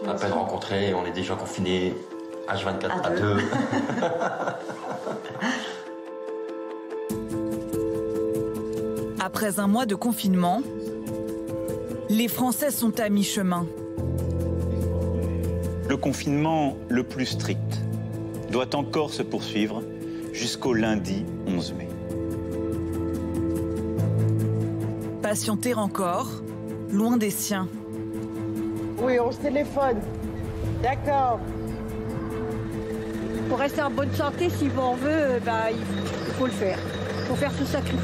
À peine rencontrés, on est déjà confinés H24 à deux. Après un mois de confinement, les Français sont à mi-chemin. Le confinement le plus strict doit encore se poursuivre jusqu'au lundi 11 mai. Patienter encore, loin des siens. Oui, on se téléphone. D'accord. Pour rester en bonne santé, si on veut, il faut le faire. Il faut faire ce sacrifice.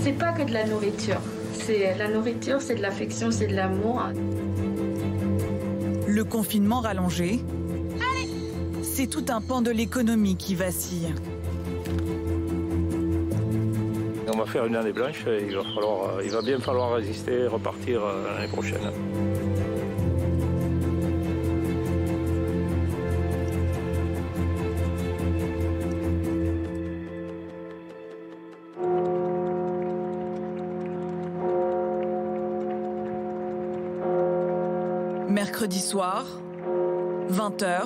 C'est pas que de la nourriture. La nourriture, c'est de l'affection, c'est de l'amour. Le confinement rallongé, c'est tout un pan de l'économie qui vacille. On va faire une année blanche, il va bien falloir résister et repartir l'année prochaine. Mercredi soir, 20h,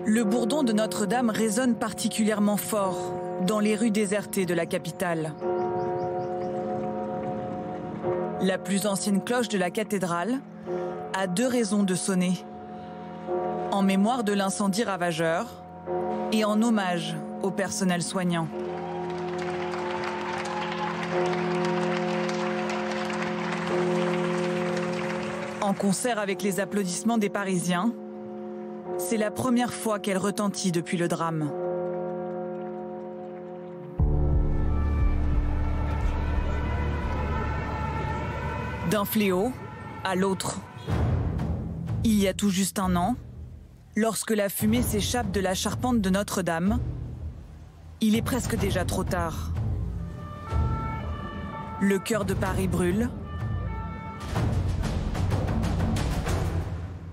le bourdon de Notre-Dame résonne particulièrement fort dans les rues désertées de la capitale. La plus ancienne cloche de la cathédrale a 2 raisons de sonner. En mémoire de l'incendie ravageur et en hommage au personnel soignant. En concert avec les applaudissements des Parisiens, c'est la première fois qu'elle retentit depuis le drame. D'un fléau à l'autre. Il y a tout juste un an, lorsque la fumée s'échappe de la charpente de Notre-Dame, il est presque déjà trop tard. Le cœur de Paris brûle.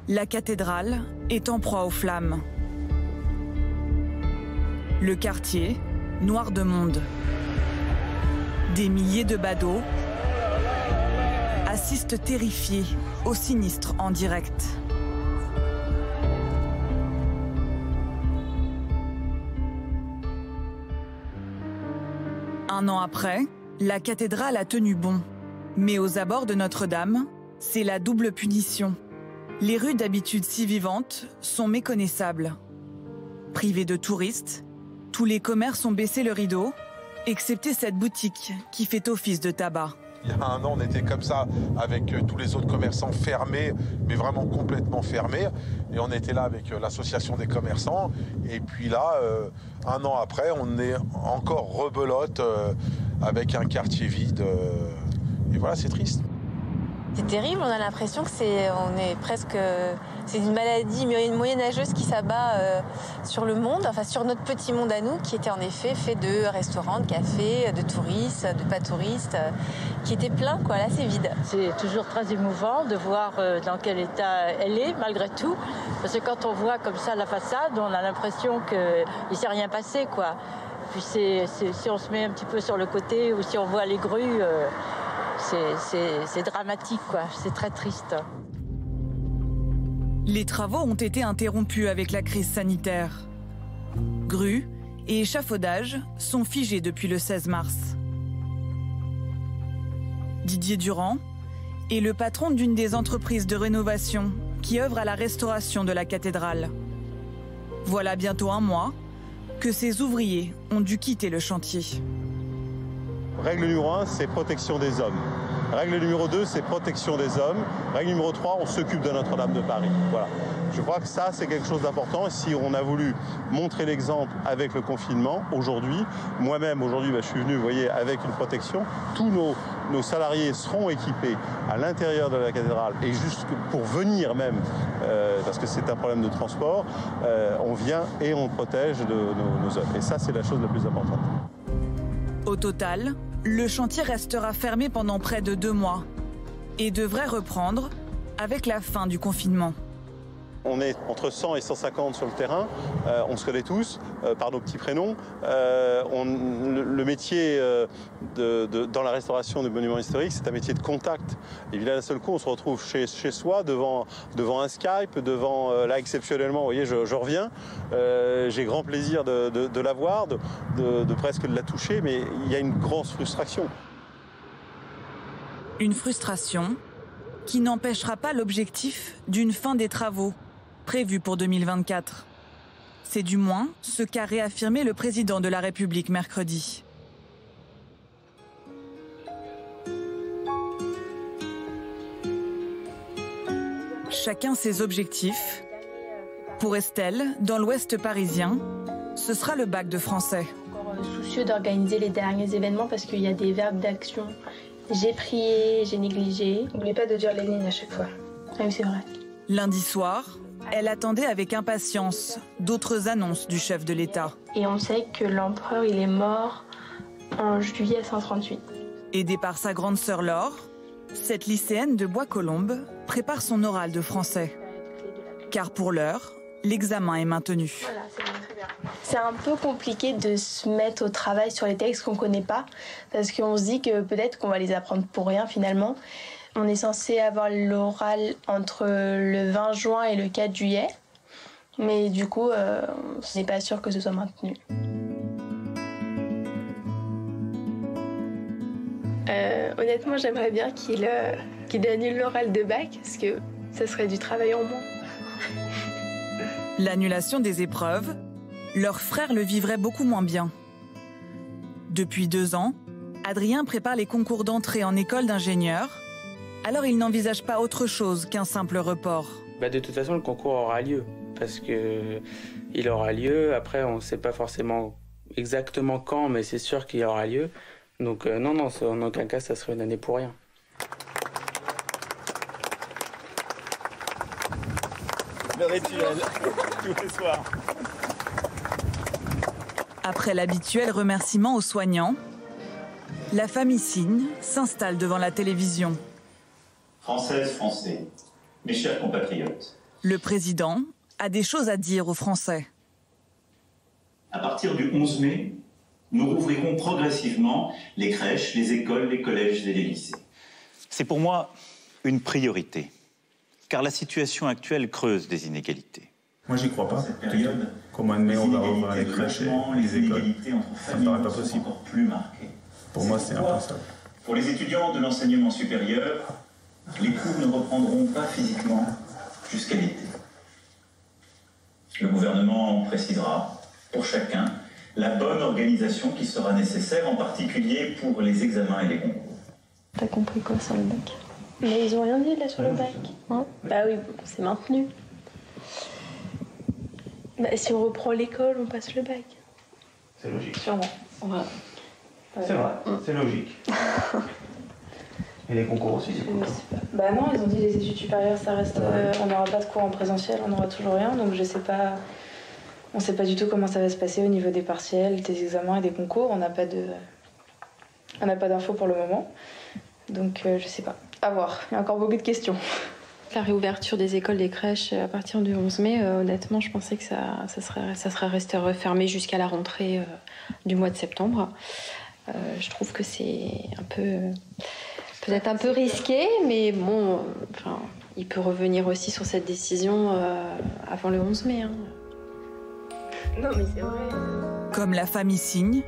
La cathédrale est en proie aux flammes. Le quartier, noir de monde. Des milliers de badauds assistent terrifiés au sinistre en direct. Un an après, la cathédrale a tenu bon. Mais aux abords de Notre-Dame, c'est la double punition. Les rues d'habitude si vivantes sont méconnaissables. Privées de touristes, tous les commerces ont baissé le rideau, excepté cette boutique qui fait office de tabac. Il y a un an, on était comme ça, avec tous les autres commerçants fermés, mais vraiment complètement fermés. Et on était là avec l'association des commerçants. Et puis là, un an après, on est encore rebelote avec un quartier vide. Et voilà, c'est triste. C'est terrible, on a l'impression que c'est une maladie moyenâgeuse qui s'abat sur le monde, enfin sur notre petit monde à nous, qui était en effet fait de restaurants, de cafés, de touristes, de pas touristes, qui était plein, quoi. Là, c'est vide. C'est toujours très émouvant de voir dans quel état elle est, malgré tout. Parce que quand on voit comme ça la façade, on a l'impression qu'il ne s'est rien passé, quoi. Puis si on se met un petit peu sur le côté ou si on voit les grues... C'est dramatique, quoi. C'est très triste. Les travaux ont été interrompus avec la crise sanitaire. Grues et échafaudages sont figés depuis le 16 mars. Didier Durand est le patron d'une des entreprises de rénovation qui œuvre à la restauration de la cathédrale. Voilà bientôt un mois que ses ouvriers ont dû quitter le chantier. Règle numéro 1, c'est protection des hommes. Règle numéro 2, c'est protection des hommes. Règle numéro 3, on s'occupe de Notre-Dame de Paris. Voilà. Je crois que ça, c'est quelque chose d'important. Et si on a voulu montrer l'exemple avec le confinement, aujourd'hui, moi-même, aujourd'hui, je suis venu, vous voyez, avec une protection. Tous nos salariés seront équipés à l'intérieur de la cathédrale et juste pour venir même, parce que c'est un problème de transport, on vient et on protège nos œuvres. Et ça, c'est la chose la plus importante. Au total, le chantier restera fermé pendant près de 2 mois et devrait reprendre avec la fin du confinement. On est entre 100 et 150 sur le terrain, on se connaît tous par nos petits prénoms. Le métier dans la restauration de monuments historiques, c'est un métier de contact. Et puis là, d'un seul coup, on se retrouve chez soi, devant un Skype, là exceptionnellement, vous voyez, je reviens. J'ai grand plaisir de la voir, de presque de la toucher, mais il y a une grosse frustration. Une frustration qui n'empêchera pas l'objectif d'une fin des travaux prévue pour 2024. C'est du moins ce qu'a réaffirmé le président de la République mercredi. Chacun ses objectifs. Pour Estelle, dans l'ouest parisien, ce sera le bac de français. Soucieux d'organiser les derniers événements parce qu'il y a des verbes d'action. J'ai prié, j'ai négligé. N'oubliez pas de dire les lignes à chaque fois. Ah oui, c'est vrai. Lundi soir, elle attendait avec impatience d'autres annonces du chef de l'État. Et on sait que l'empereur, il est mort en juillet 138. Aidée par sa grande sœur Laure, cette lycéenne de Bois-Colombes prépare son oral de français. Car pour l'heure, l'examen est maintenu. Voilà, c'est bon, très bien. C'est un peu compliqué de se mettre au travail sur les textes qu'on ne connaît pas, parce qu'on se dit que peut-être qu'on va les apprendre pour rien finalement. On est censé avoir l'oral entre le 20 juin et le 4 juillet, mais du coup, on n'est pas sûr que ce soit maintenu. Honnêtement, j'aimerais bien qu'il annule l'oral de bac, parce que ça serait du travail en moins. L'annulation des épreuves, leur frère le vivrait beaucoup moins bien. Depuis 2 ans, Adrien prépare les concours d'entrée en école d'ingénieur, alors il n'envisage pas autre chose qu'un simple report. De toute façon, le concours aura lieu, parce qu'il aura lieu. Après, on ne sait pas forcément exactement quand, mais c'est sûr qu'il aura lieu. Donc non, en aucun cas, ça serait une année pour rien. Le rituel, tous les soirs. Après l'habituel remerciement aux soignants, la famille Signe s'installe devant la télévision. Françaises, Français, mes chers compatriotes. Le président a des choses à dire aux Français. À partir du 11 mai, nous rouvrirons progressivement les crèches, les écoles, les collèges et les lycées. C'est pour moi une priorité, car la situation actuelle creuse des inégalités. Moi, j'y crois pas. Qu'au mois de mai, on va rouvrir les crèches et les écoles. Ça me paraît pas possible. Pour moi, c'est impensable. Pour les étudiants de l'enseignement supérieur, les cours ne reprendront pas physiquement jusqu'à l'été. Le gouvernement précisera, pour chacun, la bonne organisation qui sera nécessaire, en particulier pour les examens et les concours. T'as compris quoi sur le bac? Mais ils ont rien dit là sur le bac. Hein? Bah oui, c'est maintenu. Si on reprend l'école, on passe le bac. C'est logique. Sûrement. Ouais. C'est vrai, c'est logique. Et les concours aussi, c'est cool. Bah non, ils ont dit les études supérieures, ça reste. On n'aura pas de cours en présentiel, on n'aura toujours rien, donc je sais pas. On sait pas du tout comment ça va se passer au niveau des partiels, des examens et des concours. On n'a pas d'infos pour le moment, donc je sais pas. À voir. Il y a encore beaucoup de questions. La réouverture des écoles, des crèches à partir du 11 mai, honnêtement, je pensais que ça serait resté refermé jusqu'à la rentrée du mois de septembre. Je trouve que c'est peut-être un peu risqué, mais bon, il peut revenir aussi sur cette décision avant le 11 mai. Hein. Non, mais c'est vrai. Comme la famille Signe,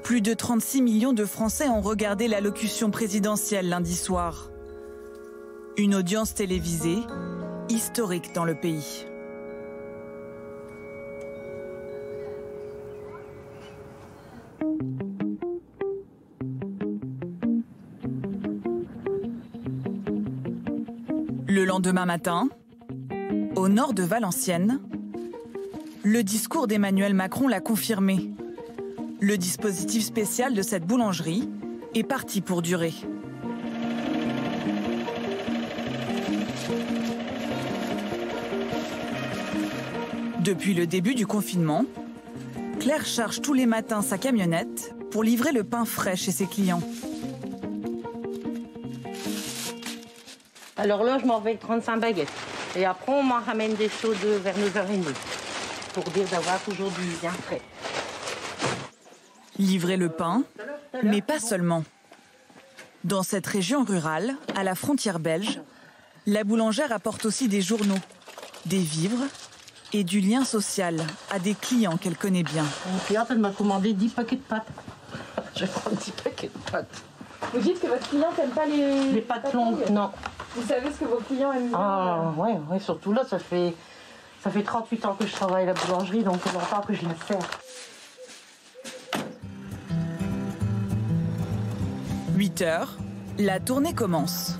plus de 36 millions de Français ont regardé l'allocution présidentielle lundi soir. Une audience télévisée historique dans le pays. Le lendemain matin, au nord de Valenciennes, le discours d'Emmanuel Macron l'a confirmé. Le dispositif spécial de cette boulangerie est parti pour durer. Depuis le début du confinement, Claire charge tous les matins sa camionnette pour livrer le pain frais chez ses clients. Alors là, je m'en vais 35 baguettes. Et après, on m'en ramène des chaudes vers 9h30 pour dire d'avoir toujours du bien frais. Livrer le pain, mais pas seulement. Dans cette région rurale, à la frontière belge, la boulangère apporte aussi des journaux, des vivres et du lien social à des clients qu'elle connaît bien. Une cliente, elle m'a commandé 10 paquets de pâtes. Je vais prendre 10 paquets de pâtes. Vous dites que votre client n'aime pas les pâtes longues? Non. Vous savez ce que vos clients aiment bien? Ah, ouais, surtout là, ça fait 38 ans que je travaille à la boulangerie, donc c'est longtemps que je la sers. 8 heures, la tournée commence.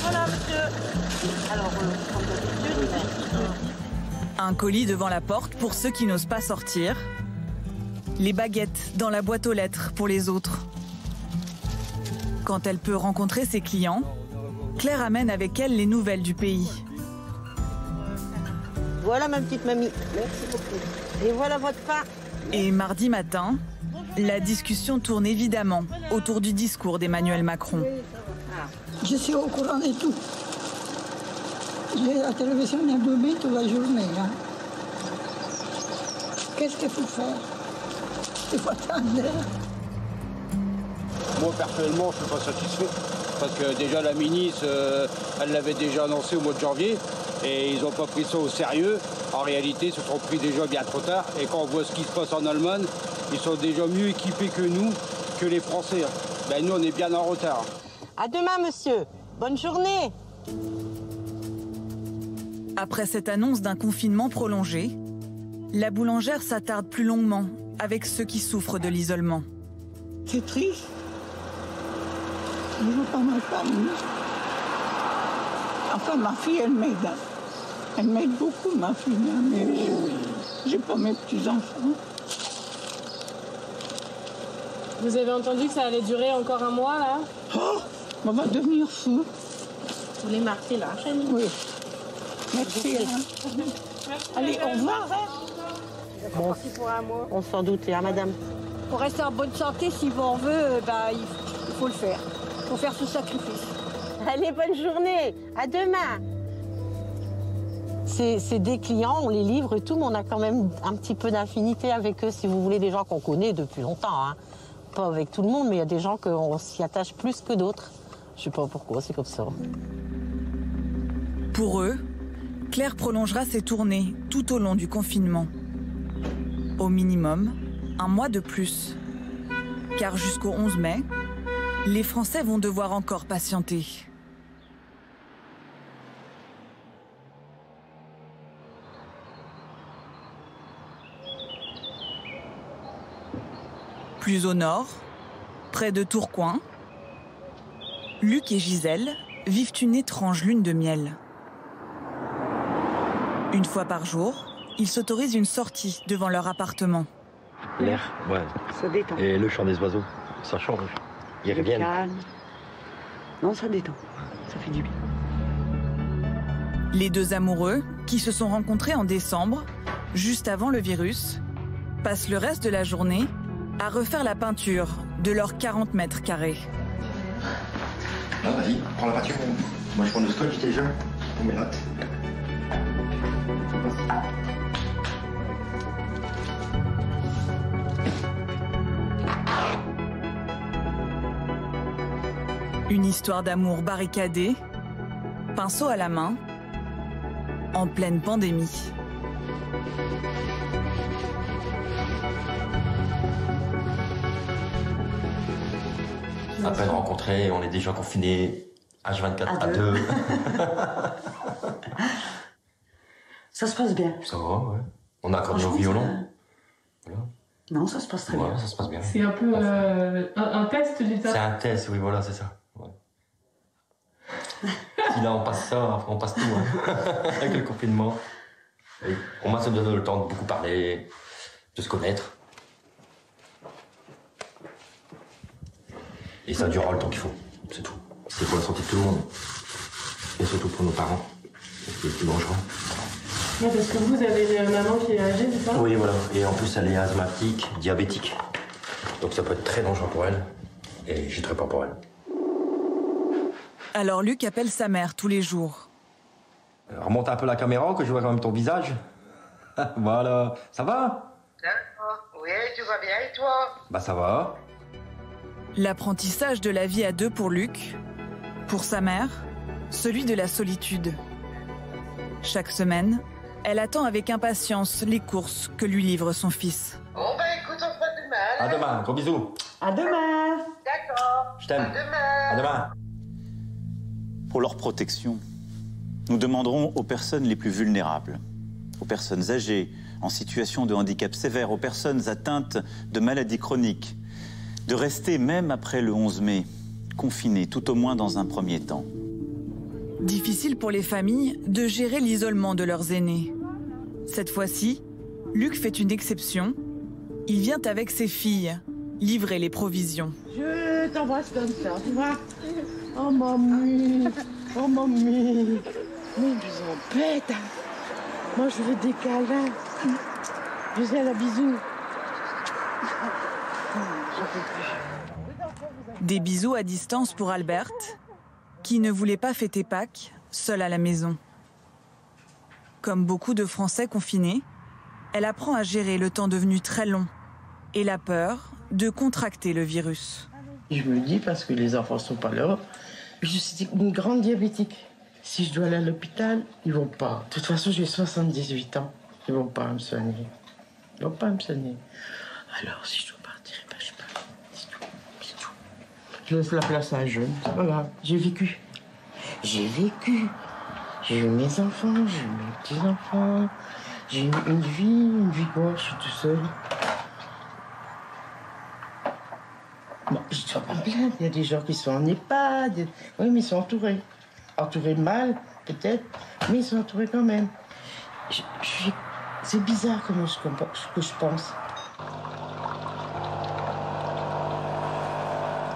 Voilà, monsieur. Alors, comme d'habitude, Un colis devant la porte pour ceux qui n'osent pas sortir. Les baguettes dans la boîte aux lettres pour les autres. Quand elle peut rencontrer ses clients, Claire amène avec elle les nouvelles du pays. Voilà ma petite mamie. Merci beaucoup. Et voilà votre pain. Et mardi matin, la discussion tourne évidemment autour du discours d'Emmanuel Macron. Je suis au courant de tout. J'ai la télévision allumée toute la journée. Hein. Qu'est-ce qu'il faut faire? Il faut attendre. Moi, personnellement, je ne suis pas satisfait. Parce que déjà, la ministre, elle l'avait déjà annoncé au mois de janvier. Et ils n'ont pas pris ça au sérieux. En réalité, ils se sont pris déjà bien trop tard. Et quand on voit ce qui se passe en Allemagne, ils sont déjà mieux équipés que nous, que les Français. Ben, nous, on est bien en retard. À demain, monsieur. Bonne journée. Après cette annonce d'un confinement prolongé, la boulangère s'attarde plus longuement avec ceux qui souffrent de l'isolement. C'est triste. Je ne veux pas ma famille. Enfin, ma fille, elle m'aide. Elle m'aide beaucoup, ma fille. Mais je n'ai pas mes petits-enfants. Vous avez entendu que ça allait durer encore un mois, là? Oh, on va devenir fou. Vous voulez marquer la chaîne? Oui. Merci. Hein. Allez, au revoir. Bon, on s'en doutait, hein, madame. Pour rester en bonne santé, si on veut, il faut le faire. Il faut faire ce sacrifice. Allez, bonne journée. À demain. C'est des clients, on les livre et tout, mais on a quand même un petit peu d'infinité avec eux, si vous voulez, des gens qu'on connaît depuis longtemps. Hein. Pas avec tout le monde, mais il y a des gens qu'on s'y attache plus que d'autres. Je sais pas pourquoi, c'est comme ça. Pour eux, Claire prolongera ses tournées tout au long du confinement. Au minimum, un mois de plus. Car jusqu'au 11 mai, les Français vont devoir encore patienter. Plus au nord, près de Tourcoing, Luc et Gisèle vivent une étrange lune de miel. Une fois par jour, ils s'autorisent une sortie devant leur appartement. L'air, ouais. Ça détend. Et le chant des oiseaux, ça change. Ils reviennent. Calme. Non, ça détend. Ça fait du bien. Les deux amoureux, qui se sont rencontrés en décembre, juste avant le virus, passent le reste de la journée à refaire la peinture de leurs 40 mètres carrés. Ah, vas-y, prends la peinture. Moi, je prends le scotch déjà. On met notes. Une histoire d'amour barricadée, pinceau à la main, en pleine pandémie. À peine rencontrés, on est déjà confinés H24 à deux. Ça se passe bien. Ça va, ouais. On a accordé nos violons. Voilà. Non, ça se passe très bien. Ça se passe bien. C'est un peu un test du temps. C'est un test, oui, voilà, c'est ça. Ouais. Si là on passe ça, après on passe tout. Hein. Avec le confinement. Et pour moi, ça me donne le temps de beaucoup parler, de se connaître. Et ça durera le temps qu'il faut, c'est tout. C'est pour la santé de tout le monde. Et surtout pour nos parents. C'est le plus dangereux. Ouais, parce que vous avez une maman qui est âgée, c'est ça? Oui, voilà. Et en plus, elle est asthmatique, diabétique. Donc ça peut être très dangereux pour elle. Et j'ai très peur pour elle. Alors Luc appelle sa mère tous les jours. Remonte un peu la caméra, que je vois quand même ton visage. Voilà. Ça va? Oui, tu vas bien et toi? Bah ça va. L'apprentissage de la vie à deux pour Luc. Pour sa mère, celui de la solitude. Chaque semaine, elle attend avec impatience les courses que lui livre son fils. Bon ben écoute, on se voit demain. À demain, gros bisous. À demain. D'accord. Je t'aime. À demain. À demain. Pour leur protection, nous demanderons aux personnes les plus vulnérables, aux personnes âgées, en situation de handicap sévère, aux personnes atteintes de maladies chroniques, de rester même après le 11 mai, confinées, tout au moins dans un premier temps. Difficile pour les familles de gérer l'isolement de leurs aînés. Cette fois-ci, Luc fait une exception. Il vient avec ses filles livrer les provisions. Je t'embrasse comme ça, tu vois. Oh mamie, oh mamie. Mais ils en bête. Moi je veux des câlins. Je veux la bisou. Des bisous à distance pour Alberte, qui ne voulait pas fêter Pâques seule à la maison. Comme beaucoup de Français confinés, elle apprend à gérer le temps devenu très long et la peur de contracter le virus. Je me dis, parce que les enfants sont pas là, je suis une grande diabétique. Si je dois aller à l'hôpital, ils vont pas. De toute façon, j'ai 78 ans. Ils vont pas me soigner. Ils vont pas me soigner. Alors, si je dois partir, ben je pars. C'est tout. C'est tout. Je laisse la place à un jeune. C'est pas grave. J'ai vécu. J'ai vécu. J'ai eu mes enfants, j'ai eu mes petits-enfants. J'ai eu une vie quoi, je suis tout seul. Bon, je ne dois pas me plaindre. Il y a des gens qui sont en EHPAD. Oui, mais ils sont entourés. Entourés mal, peut-être, mais ils sont entourés quand même. C'est bizarre comme ce que je pense.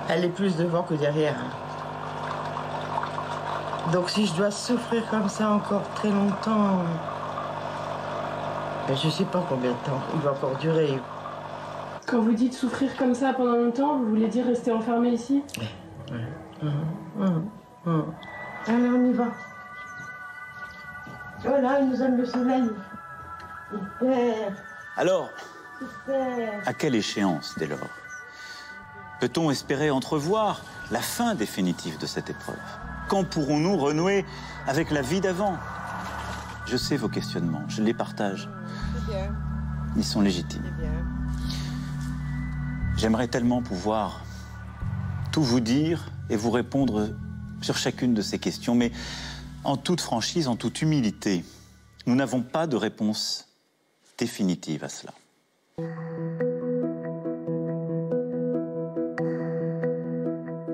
Elle est plus devant que derrière. Donc si je dois souffrir comme ça encore très longtemps, ben, je ne sais pas combien de temps il va encore durer. Quand vous dites souffrir comme ça pendant longtemps, vous voulez dire rester enfermé ici? Ouais. Allez, on y va. Voilà, il nous donne le soleil. Super. Alors, Super. à quelle échéance dès lors peut-on espérer entrevoir la fin définitive de cette épreuve? Quand pourrons-nous renouer avec la vie d'avant? Je sais vos questionnements, je les partage. Ils sont légitimes. J'aimerais tellement pouvoir tout vous dire et vous répondre sur chacune de ces questions, mais en toute franchise, en toute humilité, nous n'avons pas de réponse définitive à cela.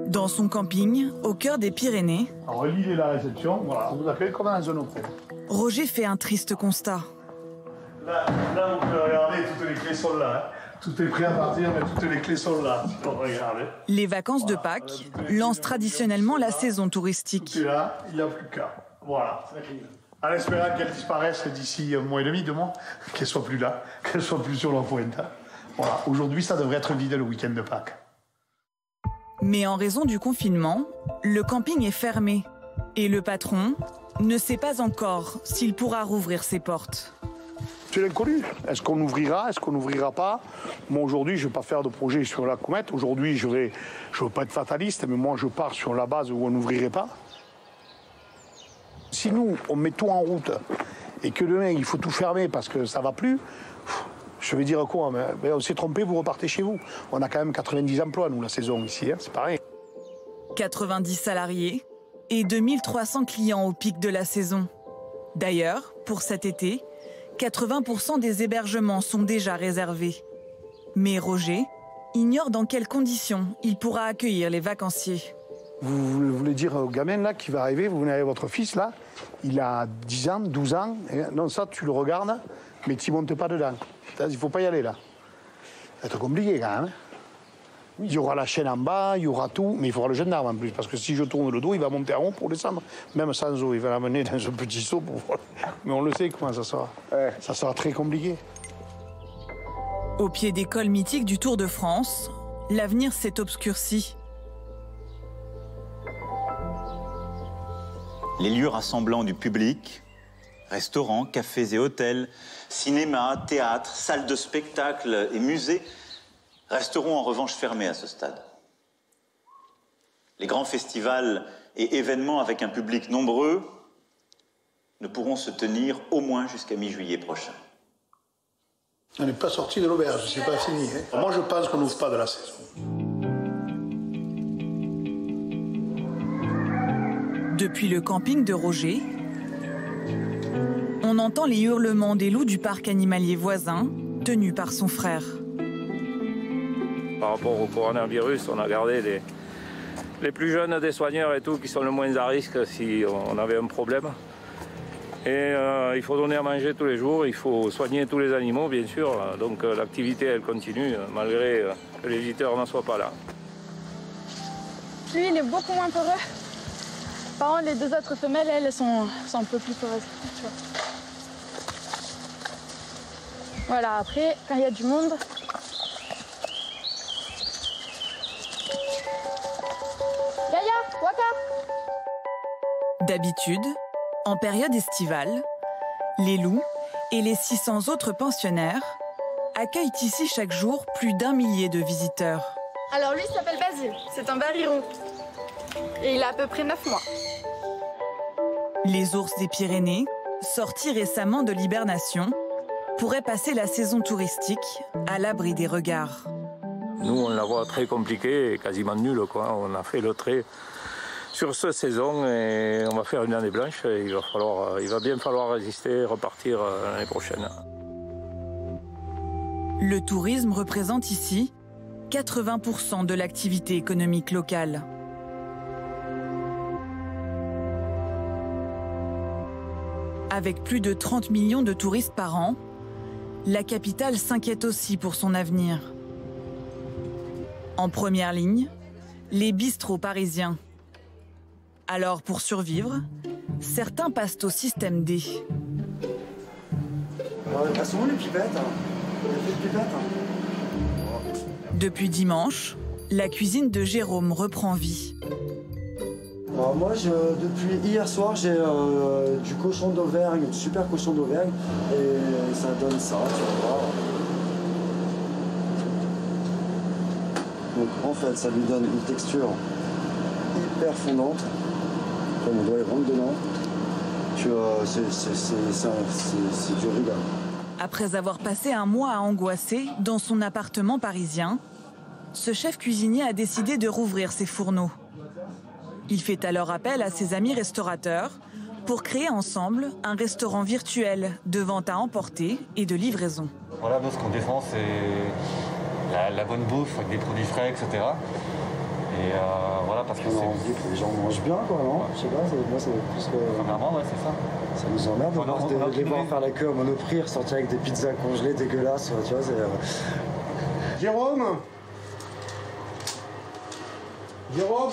Dans son camping, au cœur des Pyrénées, alors, l'île et la réception, voilà, on vous accueille comme dans un zone hôtel. Roger fait un triste constat. Là, vous pouvez regarder, toutes les clés sont là. Hein. Tout est prêt à partir, mais toutes les clés sont là. Regardez. Les vacances de Pâques lancent traditionnellement la saison touristique. Tout est là, il n'y a plus qu'à. Voilà. En espérant qu'elle disparaisse d'ici un mois et demi, 2 mois, qu'elle soit plus là, qu'elle soit plus sur la pointe. Voilà. Aujourd'hui, ça devrait être vide le week-end de Pâques. Mais en raison du confinement, le camping est fermé. Et le patron ne sait pas encore s'il pourra rouvrir ses portes. C'est l'inconnu. Est-ce qu'on ouvrira? Est-ce qu'on n'ouvrira pas? Moi, aujourd'hui, je ne vais pas faire de projet sur la comète. Aujourd'hui, je veux pas être fataliste, mais moi, je pars sur la base où on n'ouvrirait pas. Si nous, on met tout en route et que demain, il faut tout fermer parce que ça ne va plus, je vais dire quoi? Mais on s'est trompé, vous repartez chez vous. On a quand même 90 emplois, nous, la saison ici, hein, c'est pareil. 90 salariés et 2300 clients au pic de la saison. D'ailleurs, pour cet été, 80% des hébergements sont déjà réservés. Mais Roger ignore dans quelles conditions il pourra accueillir les vacanciers. Vous voulez dire au gamin là qui va arriver, vous venez avec votre fils là, il a 10 ans, 12 ans, et non ça tu le regardes, mais tu ne montes pas dedans. Il ne faut pas y aller là. Ça va être compliqué quand même. Hein. Il y aura la chaîne en bas, il y aura tout, mais il faudra le gendarme en plus, parce que si je tourne le dos, il va monter en haut pour descendre. Même sans eau, il va l'amener dans un petit seau pour voir. Mais on le sait comment ça sera. Ça sera très compliqué. Au pied des cols mythiques du Tour de France, l'avenir s'est obscurci. Les lieux rassemblant du public, restaurants, cafés et hôtels, cinémas, théâtres, salles de spectacle et musées, resteront en revanche fermés à ce stade. Les grands festivals et événements avec un public nombreux ne pourront se tenir au moins jusqu'à mi-juillet prochain. On n'est pas sorti de l'auberge, c'est pas fini. Hein. Moi, je pense qu'on n'ouvre pas de la saison. Depuis le camping de Roger, on entend les hurlements des loups du parc animalier voisin, tenu par son frère. Par rapport au coronavirus, on a gardé les plus jeunes des soigneurs et tout, qui sont le moins à risque si on avait un problème. Et il faut donner à manger tous les jours, il faut soigner tous les animaux, bien sûr. Donc l'activité, elle continue, malgré que les visiteurs n'en soient pas là. Lui, il est beaucoup moins peureux. Par contre, les deux autres femelles, elles sont un peu plus peureuses. Tu vois. Voilà, après, quand il y a du monde... Yaya, Waka! D'habitude, en période estivale, les loups et les 600 autres pensionnaires accueillent ici chaque jour plus d'1 millier de visiteurs. Alors lui, il s'appelle Basile, c'est un bariro. Et il a à peu près 9 mois. Les ours des Pyrénées, sortis récemment de l'hibernation, pourraient passer la saison touristique à l'abri des regards. Nous, on la voit très compliquée et quasiment nulle, quoi. On a fait le trait sur cette saison et on va faire une année blanche. Et il va bien falloir résister et repartir l'année prochaine. Le tourisme représente ici 80% de l'activité économique locale. Avec plus de 30 millions de touristes par an, la capitale s'inquiète aussi pour son avenir. En première ligne, les bistrots parisiens. Alors, pour survivre, certains passent au système D. Elles sont où les pipettes? Il y a plus de pipettes. Depuis dimanche, la cuisine de Jérôme reprend vie. Alors moi, depuis hier soir, j'ai du cochon d'Auvergne, du super cochon d'Auvergne, et ça donne ça, tu vas voir. Donc en fait, ça lui donne une texture hyper fondante. Comme on doit y rentrer dedans. C'est du riz là. Après avoir passé un mois à angoisser dans son appartement parisien, ce chef cuisinier a décidé de rouvrir ses fourneaux. Il fait alors appel à ses amis restaurateurs pour créer ensemble un restaurant virtuel de vente à emporter et de livraison. Voilà, nous, ce qu'on défend, c'est la bonne bouffe avec des produits frais, etc. Et voilà, parce que on a envie que les gens mangent bien, quoi, non? Je sais pas, moi, c'est plus que... Premièrement, ouais, c'est ça. Ça nous emmerde de les voir faire la queue à Monoprix, ressortir avec des pizzas congelées dégueulasses, tu vois, c'est... Jérôme? Jérôme?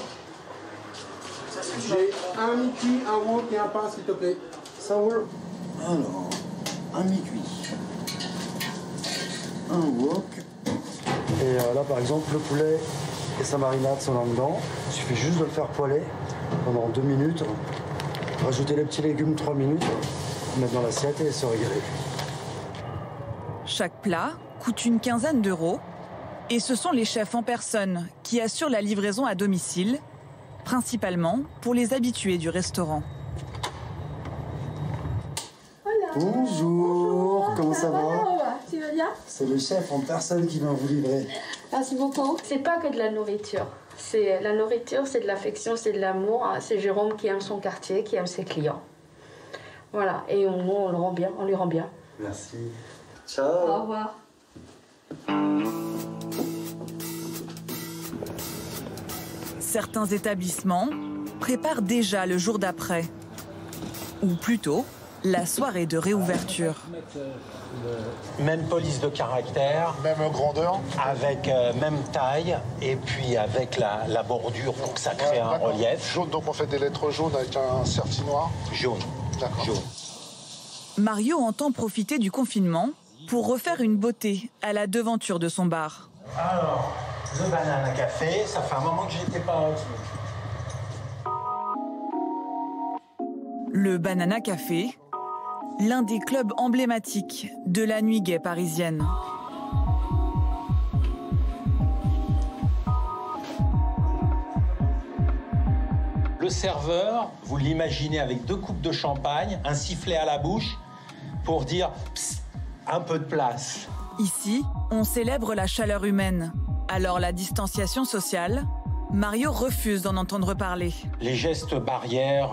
J'ai un mi-cuit, un wok et un pain, s'il te plaît. Ça roule? Alors, un mi-cuit. Un wok. Et là, par exemple, le poulet et sa marinade sont là-dedans. Il suffit juste de le faire poêler pendant 2 minutes. Rajouter les petits légumes 3 minutes. Mettre dans l'assiette et se régaler. Chaque plat coûte une quinzaine d'euros. Et ce sont les chefs en personne qui assurent la livraison à domicile, principalement pour les habitués du restaurant. Bonjour, comment ça va? Tu vas bien? C'est le chef en personne qui vient vous livrer. Merci beaucoup. C'est pas que de la nourriture. La nourriture, c'est de l'affection, c'est de l'amour. C'est Jérôme qui aime son quartier, qui aime ses clients. Voilà, et on le rend bien, on lui rend bien. Merci. Ciao. Au revoir. Certains établissements préparent déjà le jour d'après, ou plutôt la soirée de réouverture. Même police de caractère. Même grandeur. Avec même taille et puis avec la bordure pour que ça crée un relief. Jaune, donc on fait des lettres jaunes avec un certi noir. Jaune. D'accord. Jaune. Mario entend profiter du confinement pour refaire une beauté à la devanture de son bar. Alors, Le banana café, ça fait un moment que j'étais pas... Le Banana Café, l'un des clubs emblématiques de la nuit gay parisienne. Le serveur, vous l'imaginez avec 2 coupes de champagne, un sifflet à la bouche pour dire psst, un peu de place. Ici, on célèbre la chaleur humaine. Alors la distanciation sociale, Mario refuse d'en entendre parler. Les gestes barrières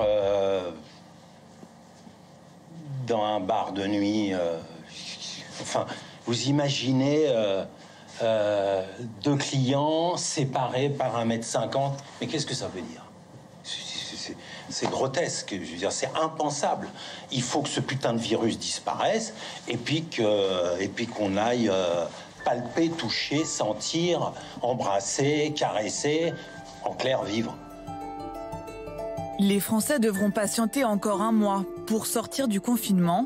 dans un bar de nuit, enfin, vous imaginez 2 clients séparés par 1,50 m. Mais qu'est-ce que ça veut dire ? C'est grotesque, je veux dire, c'est impensable. Il faut que ce putain de virus disparaisse et puis qu'on aille palper, toucher, sentir, embrasser, caresser, en clair vivre. Les Français devront patienter encore 1 mois pour sortir du confinement,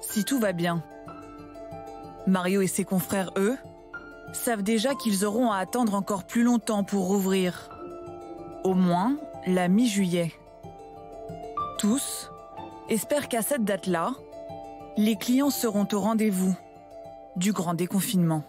si tout va bien. Mario et ses confrères, eux, savent déjà qu'ils auront à attendre encore plus longtemps pour rouvrir. Au moins la mi-juillet. Tous espèrent qu'à cette date-là, les clients seront au rendez-vous du grand déconfinement.